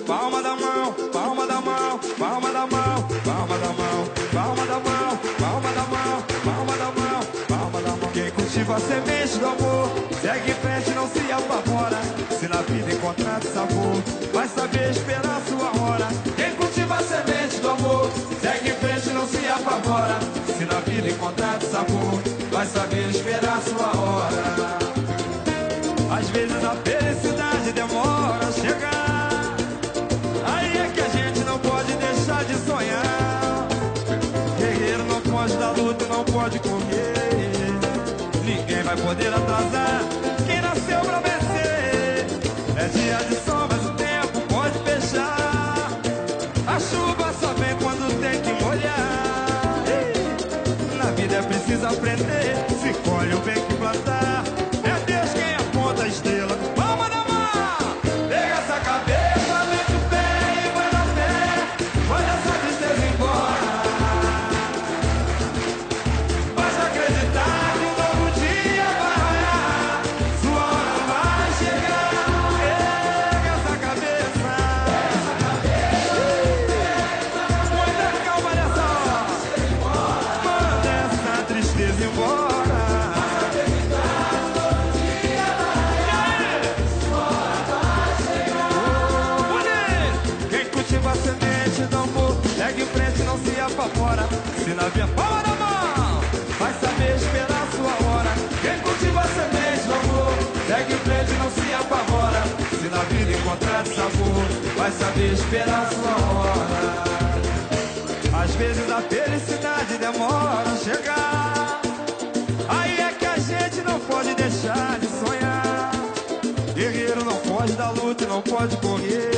Palma da mão, palma da mão, palma da mão, palma da mão, palma da mão, palma da mão, palma da mão, palma da mão. Quem cultiva a semente do amor, segue em frente, não se apavora. Se na vida encontrar sabor, vai saber esperar sua hora. Quem cultiva a semente do amor, segue em frente, não se apavora. Se na vida encontrar sabor, vai saber esperar sua hora. Às vezes a felicidade demora a chegar, aí é que a gente não pode deixar de sonhar. Guerreiro não pode dar luta, não pode correr. Ninguém vai poder atrasar quem nasceu pra vencer. É dia de sol, mas o tempo pode fechar. A chuva só vem quando tem que molhar. Na vida é preciso aprender, se colhe o bem que plantar. É Deus quem aponta a estrela. Palma da mão! Pega essa cabeça, mete o pé e vai na fé. Manda essa tristeza embora. Faz acreditar que um novo dia vai raiar. Sua hora vai chegar. Pega essa cabeça. Muita calma nessa hora. Manda essa tristeza embora. Quem cultiva a semente do amor, segue em frente, não se apavora. Se na via palma da mão, vai saber esperar sua hora. Quem cultiva a semente do amor, segue em frente, não se apavora. Se na vida encontrar sabor, vai saber esperar sua hora. Às vezes a felicidade demora a chegar, aí é que a gente não pode deixar de sonhar. Guerreiro não pode dar luta, não pode correr.